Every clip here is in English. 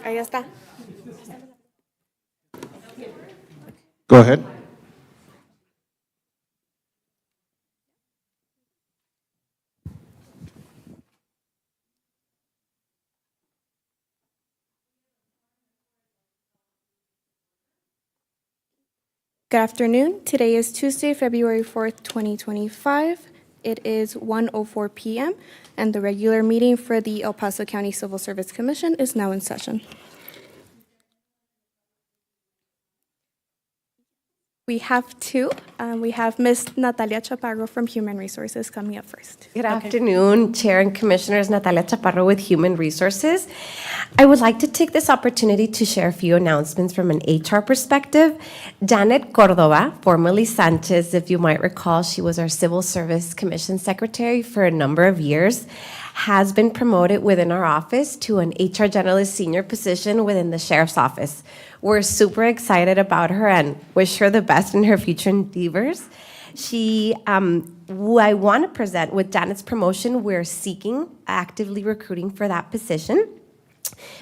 Ahí está. Go ahead. Good afternoon. Today is Tuesday, February 4th, 2025. It is 1:04 p.m., and the regular meeting for the El Paso County Civil Service Commission is now in session. We have two. We have Ms. Natalia Chaparro from Human Resources coming up first. Good afternoon, Chair and Commissioners. Natalia Chaparro with Human Resources. I would like to take this opportunity to share a few announcements from an HR perspective. Janet Cordova, formerly Sanchez, if you might recall, she was our Civil Service Commission Secretary for a number of years, has been promoted within our office to an HR Generalist Senior position within the Sheriff's Office. We're super excited about her and wish her the best in her future endeavors. Who I want to present with Janet's promotion, we're actively recruiting for that position.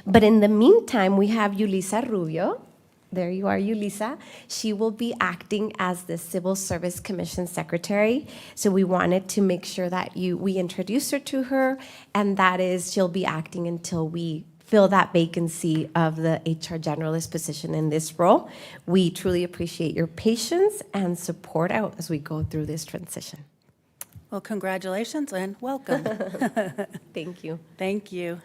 But in the meantime, we have Yulisa Rubio. There you are, Yulisa. She will be acting as the Civil Service Commission Secretary. So we wanted to make sure that we introduce her to her, and that is she'll be acting until we fill that vacancy of the HR Generalist position in this role. We truly appreciate your patience and support out as we go through this transition. Well, congratulations and welcome. Thank you. Thank you.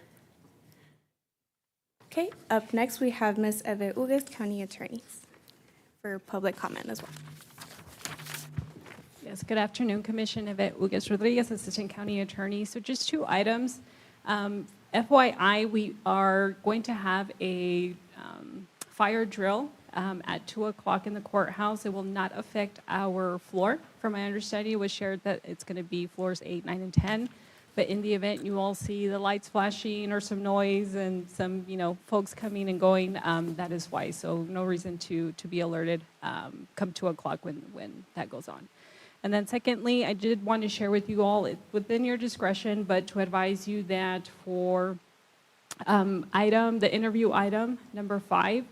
Okay, up next we have Ms. Eve Ugues, County Attorney, for public comment as well. Yes, good afternoon, Commission. Yvette Ugues Rodriguez, Assistant County Attorney. So just two items. FYI, we are going to have a fire drill at 2 o'clock in the courthouse. It will not affect our floor. From my understanding, it was shared that it's going to be floors 8, 9, and 10. But in the event you all see the lights flashing or some noise and some, folks coming and going, that is why. So no reason to be alerted come 2 o'clock when that goes on. And then secondly, I did want to share with you all, within your discretion, but to advise you that for the interview item, number 5,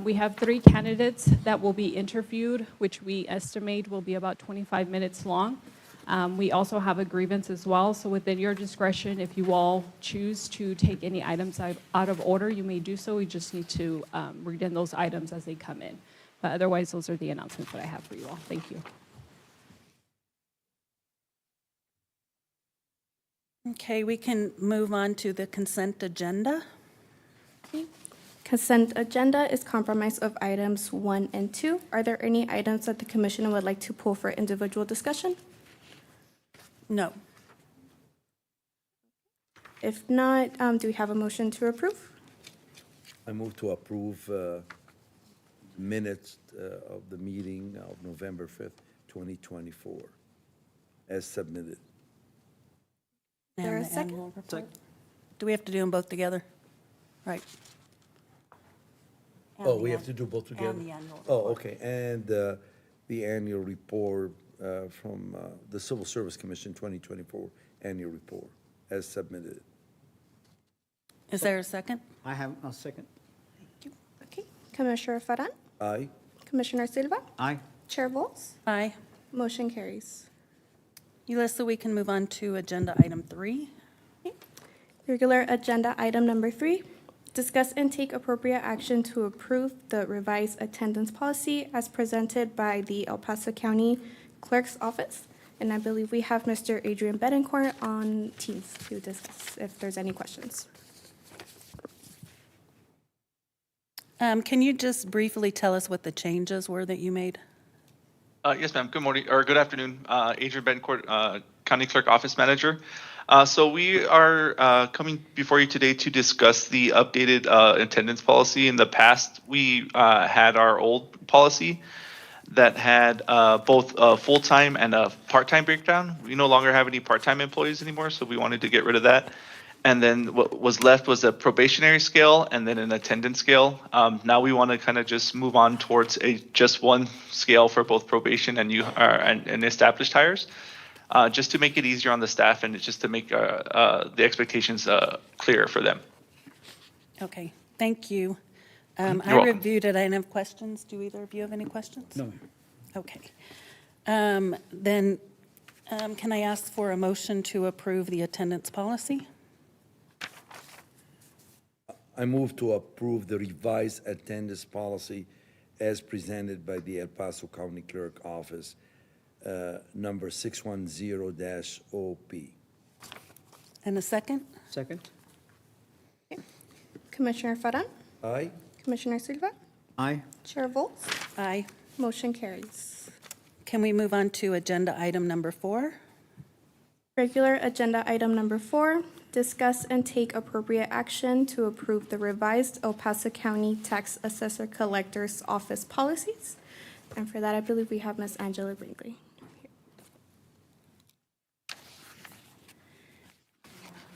we have 3 candidates that will be interviewed, which we estimate will be about 25 minutes long. We also have a grievance as well, so within your discretion, if you all choose to take any items out of order, you may do so. We just need to read in those items as they come in. But otherwise, those are the announcements that I have for you all. Thank you. Okay, we can move on to the consent agenda. Consent agenda is comprised of items 1 and 2. Are there any items that the Commission would like to pull for individual discussion? No. If not, do we have a motion to approve? I move to approve minutes of the meeting of November 5th, 2024, as submitted. Is there a And the second? annual report. Do we have to do them both together? Right. Oh, we have to do both together? And the annual Oh, okay, and the annual report from the Civil Service Commission 2024 annual report, as submitted. Is there a second? I have a second. Okay. Commissioner Farran? Aye. Commissioner Silva? Aye. Chair Bowles? Aye. Motion carries. Yulisa, we can move on to agenda item 3. Regular agenda item number 3, discuss and take appropriate action to approve the revised attendance policy as presented by the El Paso County Clerk's Office. And I believe we have Mr. Adrian Betancourt on Teams to discuss if there's any questions. Can you just briefly tell us what the changes were that you made? Yes, ma'am. Good morning, or good afternoon. Adrian Betancourt, County Clerk Office Manager. So we are coming before you today to discuss the updated attendance policy. In the past, we had our old policy that had both a full-time and a part-time breakdown. We no longer have any part-time employees anymore, so we wanted to get rid of that. And then what was left was a probationary scale and then an attendance scale. Now we want to kind of just move on towards just one scale for both probation and established hires, just to make it easier on the staff and just to make the expectations clearer for them. Okay, Thank you. I welcome. reviewed it. I didn't have questions. Do either of you have any questions? No. Okay. Then, can I ask for a motion to approve the attendance policy? I move to approve the revised attendance policy as presented by the El Paso County Clerk Office, number 610-OP. And a second? Second? Commissioner Farran, Aye? Commissioner Silva, Aye. Chair Volz, Aye. motion carries. Can we move on to agenda item number 4? Regular agenda item number 4, discuss and take appropriate action to approve the revised El Paso County Tax Assessor Collector's Office policies. And for that, I believe we have Ms. Angela Brinkley.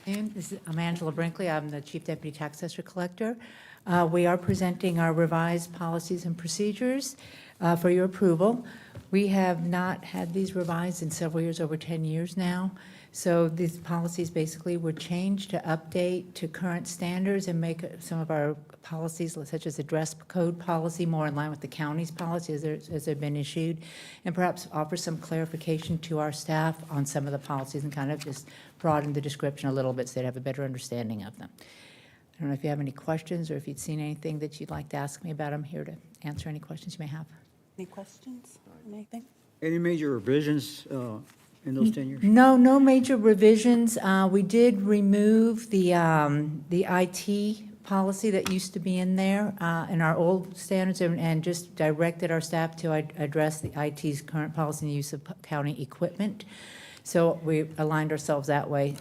And I'm Angela Brinkley. I'm the Chief Deputy Tax Assessor Collector. We are presenting our revised policies and procedures for your approval. We have not had these revised in several years, over 10 years now. So these policies basically were changed to update to current standards and make some of our policies, such as the dress code policy, more in line with the county's policies as they've been issued, and perhaps offer some clarification to our staff on some of the policies and kind of just broaden the description a little bit so they'd have a better understanding of them. I don't know if you have any questions or if you'd seen anything that you'd like to ask me about. I'm here to answer any questions you may have. Any questions? Anything? Any major revisions in those 10 years? No, no major revisions. We did remove the IT policy that used to be in there in our old standards and just directed our staff to address the IT's current policy and use of county equipment. So we aligned ourselves that way.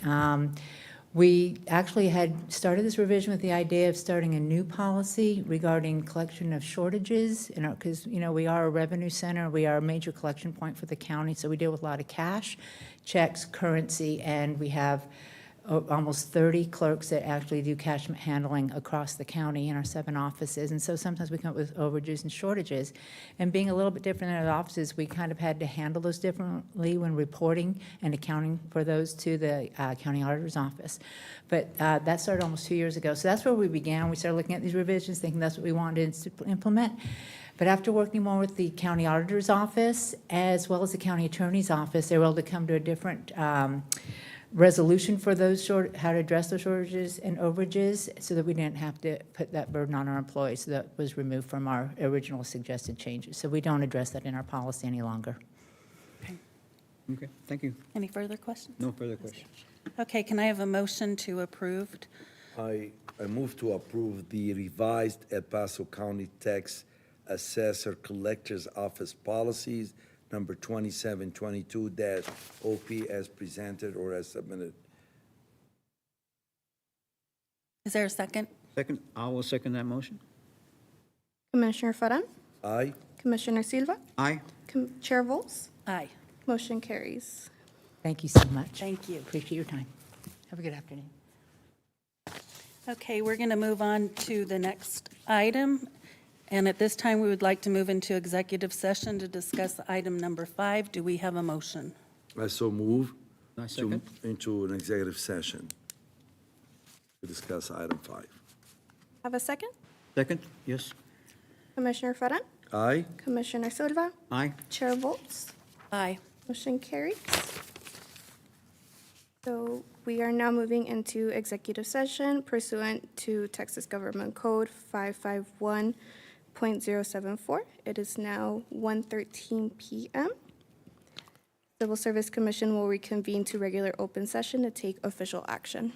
We actually had started this revision with the idea of starting a new policy regarding collection of shortages, because, we are a revenue center, we are a major collection point for the county, so we deal with a lot of cash, checks, currency, and we have almost 30 clerks that actually do cash handling across the county in our 7 offices. And so sometimes we come up with overages and shortages. And being a little bit different in our offices, we kind of had to handle those differently when reporting and accounting for those to the county auditor's office. But that started almost 2 years ago. So that's where we began. We started looking at these revisions, thinking that's what we wanted to implement. But after working more with the county auditor's office, as well as the county attorney's office, they were able to come to a different resolution for those how to address those shortages and overages so that we didn't have to put that burden on our employees. So that was removed from our original suggested changes. So we don't address that in our policy any longer. Okay, thank you. Any further questions? No further questions. Okay, can I have a motion to approve? I move to approve the revised El Paso County Tax Assessor Collector's Office policies, number 2722-OP, as presented or as submitted. Is there a second? Second, I will second that motion. Commissioner Farran, Aye? Commissioner Silva, Aye. Chair Volz, Aye. motion carries. Thank you so much. Thank you. Appreciate your time. Have a good afternoon. Okay, we're going to move on to the next item. And at this time, we would like to move into executive session to discuss item number 5. Do we have a motion? I so move I second. into an executive session to discuss item 5. Have a second? Second, yes. Commissioner Farran, Aye? Commissioner Silva, Aye. Chair Volz, Aye. motion carries. So we are now moving into executive session pursuant to Texas Government Code 551.074. It is now 1:13 p.m. Civil Service Commission will reconvene to regular open session to take official action.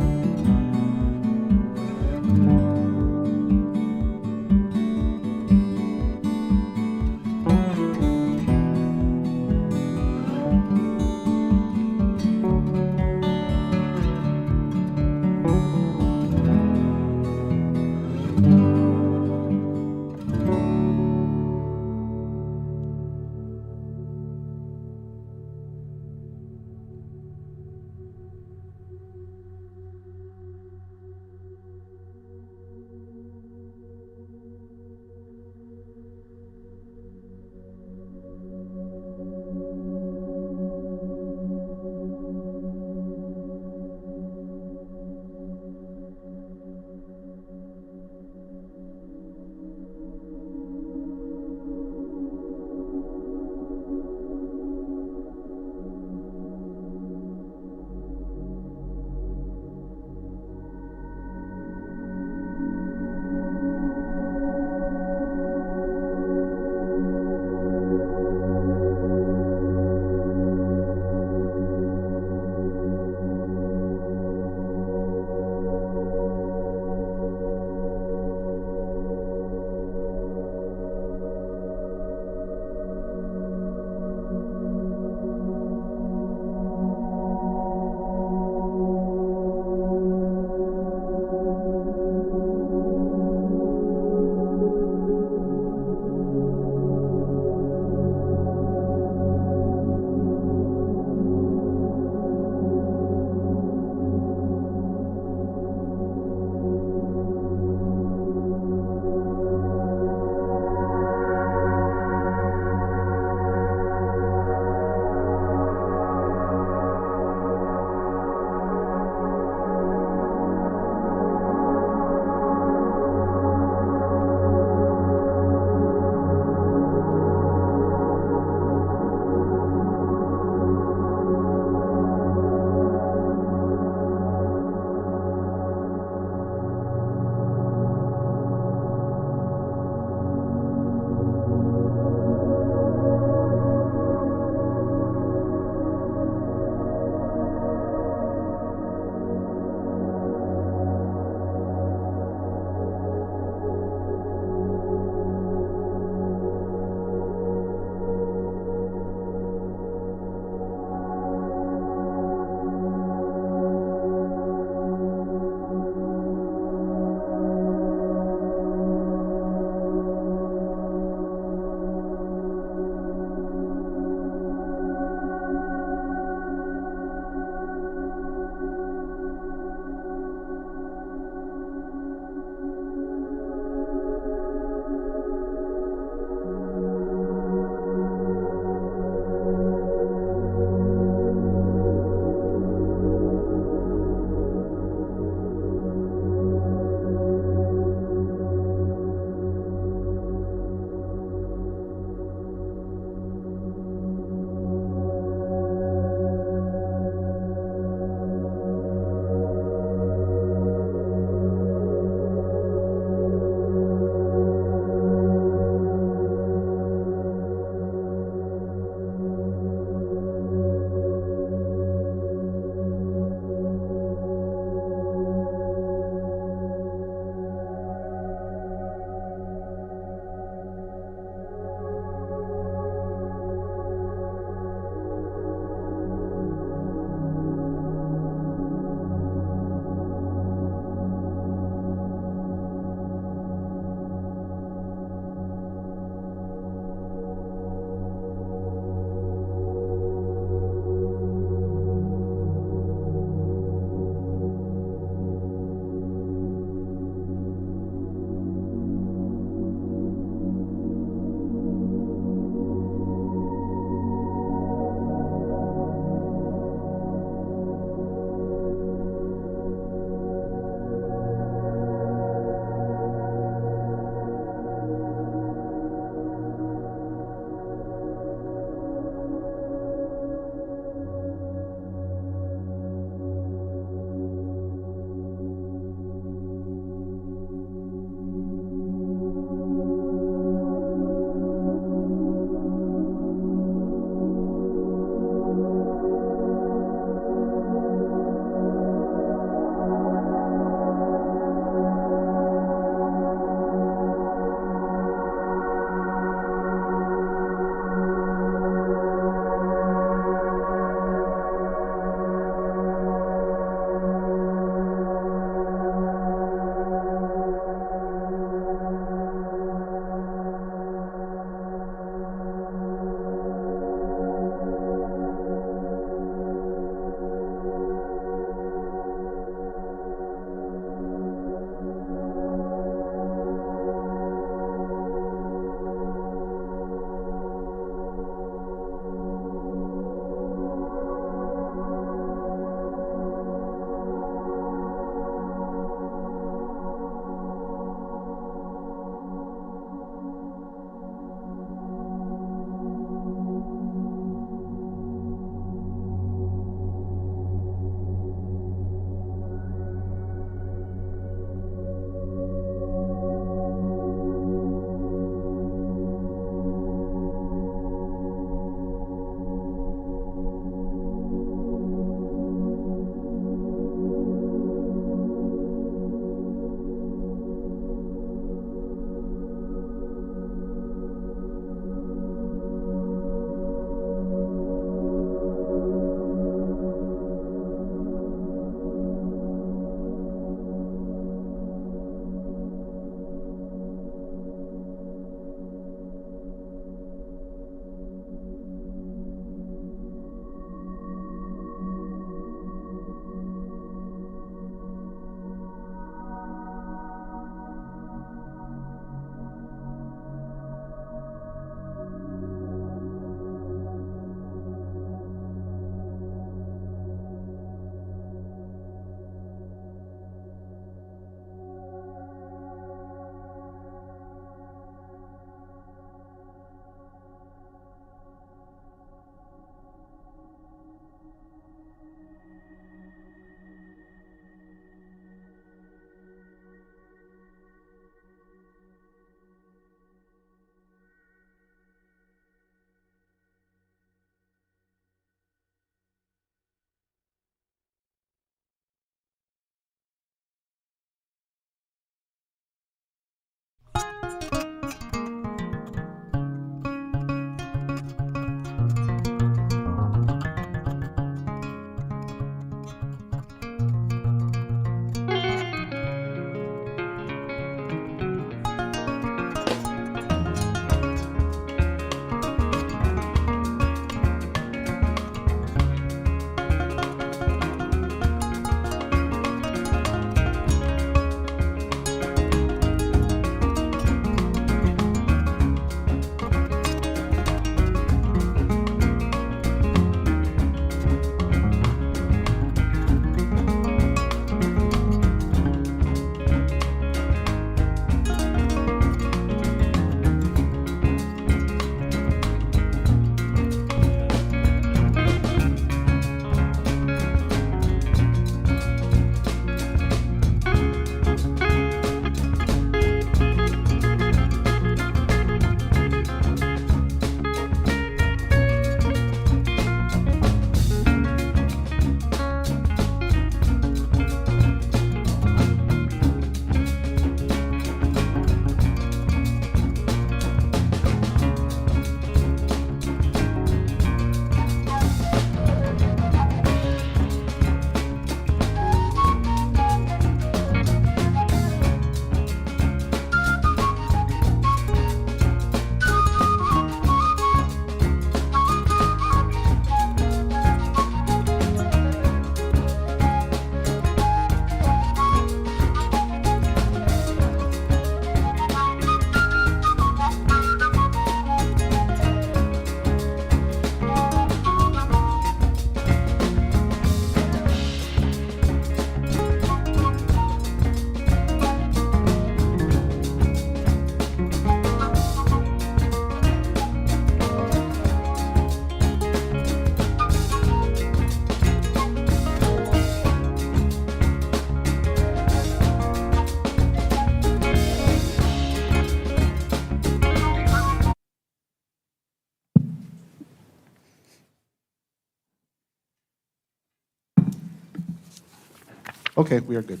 Okay, we are good.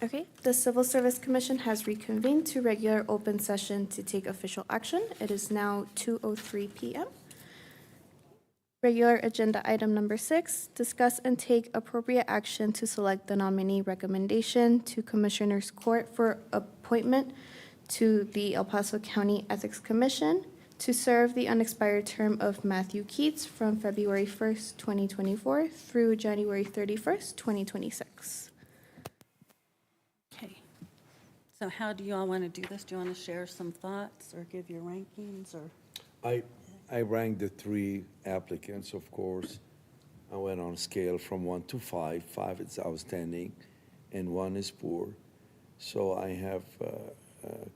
Okay, the Civil Service Commission has reconvened to regular open session to take official action. It is now 2:03 PM. Regular agenda item number 6, discuss and take appropriate action to select the nominee recommendation to Commissioners Court for appointment to the El Paso County Ethics Commission to serve the unexpired term of Matthew Keats from February 1st, 2024 through January 31st, 2026. Okay. So how do you all want to do this? Do you want to share some thoughts or give your rankings or? I ranked the 3 applicants, of course. I went on a scale from 1 to 5. 5 is outstanding, and 1 is poor. So I have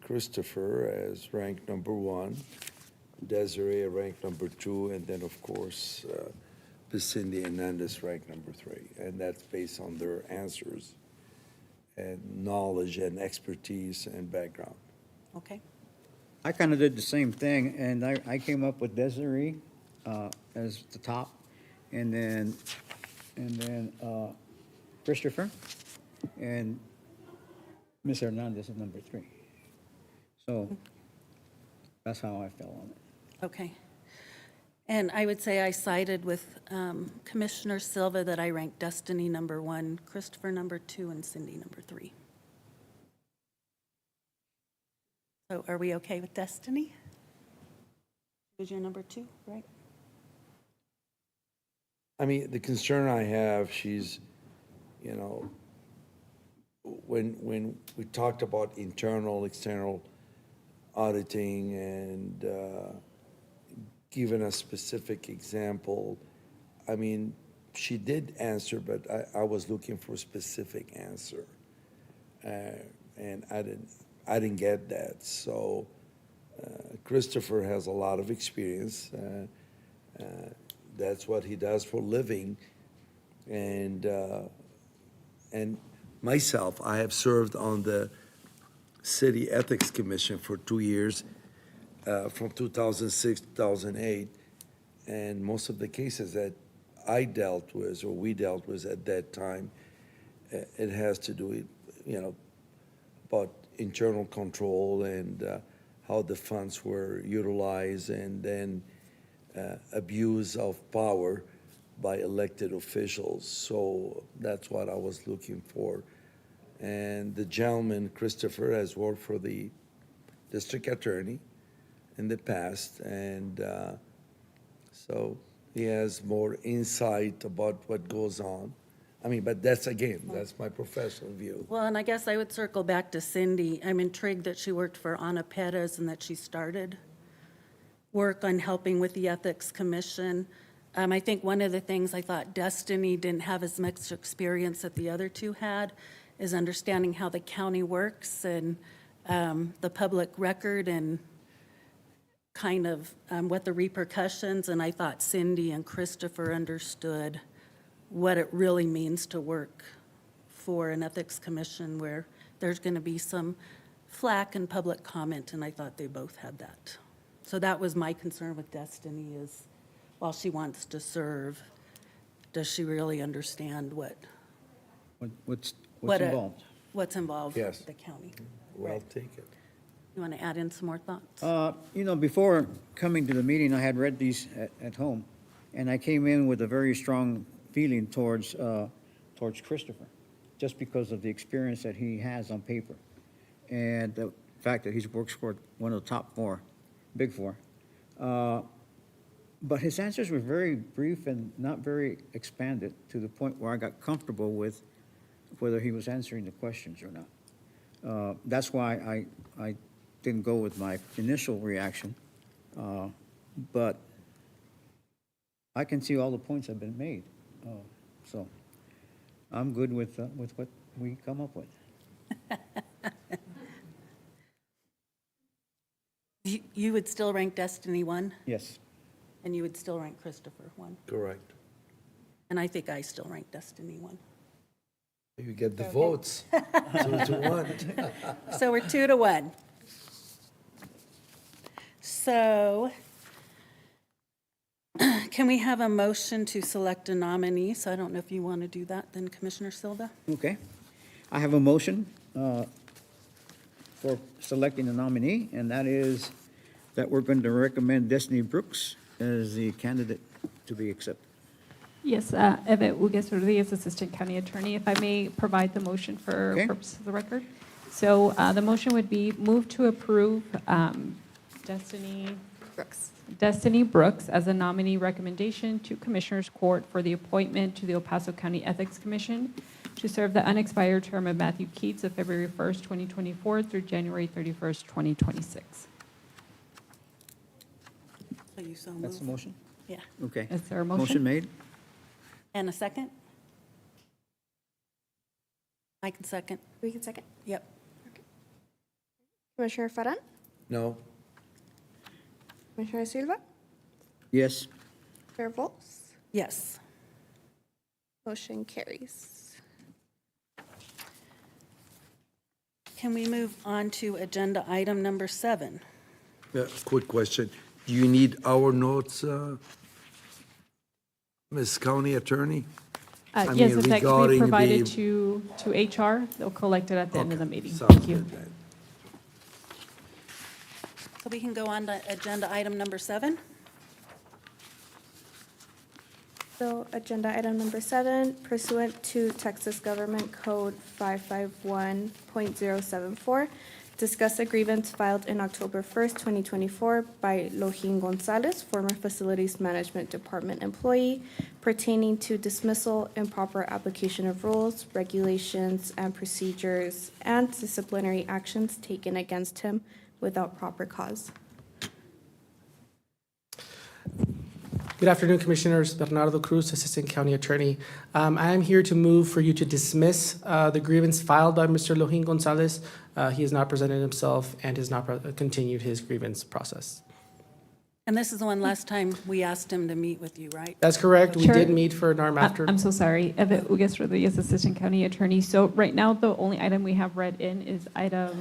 Christopher as ranked number 1, Desiree ranked number 2, and then, of course, Cindy Hernandez ranked number 3. And that's based on their answers and knowledge and expertise and background. Okay. I kind of did the same thing, and I came up with Desiree as the top, and then Christopher, and Ms. Hernandez is number 3. So that's how I fell on it. Okay. And I would say I sided with Commissioner Silva that I ranked Destiny number 1, Christopher number 2, and Cindy number 3. So are we okay with Destiny? Who's your number 2, right? I mean, the concern I have, she's, you know, when we talked about internal, external auditing and given a specific example, I mean, she did answer, but I was looking for a specific answer. And I didn't get that. So Christopher has a lot of experience. That's what he does for a living. And myself, I have served on the City Ethics Commission for 2 years, from 2006 to 2008. And most of the cases that I dealt with, or we dealt with at that time, it has to do with, you know, about internal control and how the funds were utilized, and then abuse of power by elected officials. So that's what I was looking for. And the gentleman, Christopher, has worked for the district attorney in the past, and so he has more insight about what goes on. I mean, but that's, again, that's my professional view. Well, and I guess I would circle back to Cindy. I'm intrigued that she worked for Ana Perez and that she started work on helping with the Ethics Commission. I think one of the things I thought Destiny didn't have as much experience that the other 2 had is understanding how the county works and the public record and kind of what the repercussions. And I thought Cindy and Christopher understood what it really means to work for an ethics commission where there's going to be some flack and public comment, and I thought they both had that. So that was my concern with Destiny is, while she wants to serve, does she really understand What's what involved? what's involved Yes. with the county? Well taken. You want to add in some more thoughts? You know, before coming to the meeting, I had read these at home, and I came in with a very strong feeling towards Christopher, just because of the experience that he has on paper, and the fact that he's works for one of the top 4, big 4. But his answers were very brief and not very expanded, to the point where I got comfortable with whether he was answering the questions or not. That's why I didn't go with my initial reaction, but I can see all the points have been made. So I'm good with what we come up with. You would still rank Destiny 1, Yes. and you would still rank Christopher 1. Correct. And I think I still rank Destiny 1. You get the votes, 2 to 1. So we're 2 to 1. So Can we have a motion to select a nominee? So I don't know if you want to do that then, Commissioner Silva? Okay. I have a motion for selecting a nominee, and that is that we're going to recommend Destiny Brooks as the candidate to be accepted. Yes, Eva Uguez Rodriguez, Assistant County Attorney. If I may provide the motion for Okay. purposes of the record. So the motion would be move to approve Destiny Brooks as a nominee recommendation to Commissioners Court for the appointment to the El Paso County Ethics Commission to serve the unexpired term of Matthew Keats of February 1st, 2024 through January 31st, 2026. So you so That's the move? motion? Yeah. Okay. Is there a Motion motion? made? And a second? I can second. We can second. Yep. Commissioner Farran? No? Commissioner Silva? Yes. Chair Volz? Yes. Motion carries. Can we move on to agenda item number 7? Yeah, quick question. Do you need our notes, Ms. County Attorney? I Yes, mean, if that could regarding be provided the- to HR, they'll collect it at the end of the Okay, meeting. sounds Thank you. good then. So we can go on to agenda item number 7? So agenda item number 7, pursuant to Texas Government Code 551.074, discuss a grievance filed in October 1st, 2024 by Lohin Gonzalez, former Facilities Management Department employee, pertaining to dismissal, improper application of rules, regulations, and procedures, and disciplinary actions taken against him without proper cause. Good afternoon, Commissioners. Bernardo Cruz, Assistant County Attorney. I am here to move for you to dismiss the grievance filed by Mr. Lohin Gonzalez. He has not presented himself and has not continued his grievance process. And this is the one last time we asked him to meet with you, right? That's correct. We Sure. did meet for NARM after. I'm so sorry. Eva Uguez Rodriguez, Assistant County Attorney. So right now, the only item we have read in is the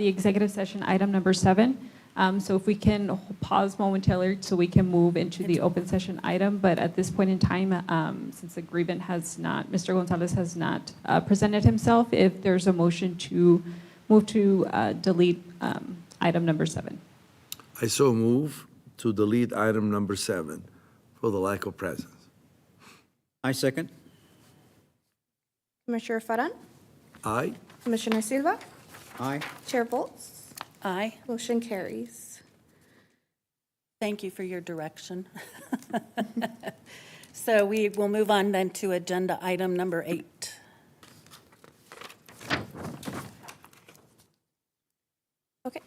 executive session, item number 7. So if we can pause momentarily so we can move into the open session item. But at this point in time, since the grievant Mr. Gonzalez has not presented himself, if there's a motion to move to delete item number 7. I so move to delete item number 7 for the lack of presence. I second. Commissioner Farran? Aye? Commissioner Silva? Aye. Chair Volz? Aye. Motion carries. Thank you for your direction. So we will move on then to agenda item number 8. Okay,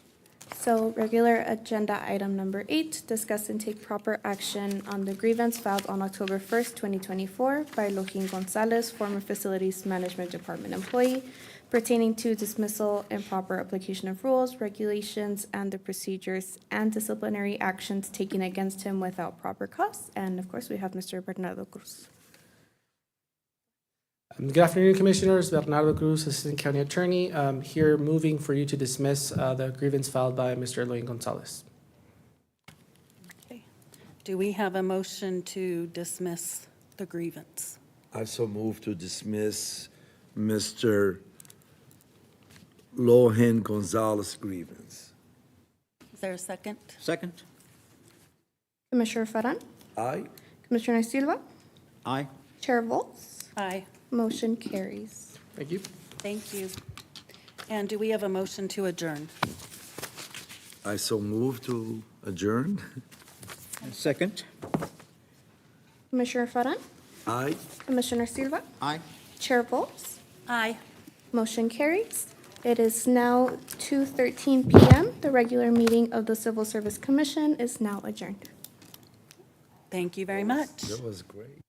so regular agenda item number 8, discuss and take proper action on the grievance filed on October 1st, 2024 by Lohin Gonzalez, former Facilities Management Department employee, pertaining to dismissal, improper application of rules, regulations, and the procedures and disciplinary actions taken against him without proper cause. And of course, we have Mr. Bernardo Cruz. Good afternoon, Commissioners. Bernardo Cruz, Assistant County Attorney. Here moving for you to dismiss the grievance filed by Mr. Lohin Gonzalez. Okay. Do we have a motion to dismiss the grievance? I so move to dismiss Mr. Lohin Gonzalez grievance. Is there a second? Second. Commissioner Farran? Aye? Commissioner Silva? Aye. Chair Volz? Aye. Motion carries. Thank you. Thank you. And do we have a motion to adjourn? I so move to adjourn. Second. Commissioner Farran? Aye? Commissioner Silva? Aye. Chair Volz? Aye. Motion carries. It is now 2:13 p.m. The regular meeting of the Civil Service Commission is now adjourned. Thank you very much. That was great.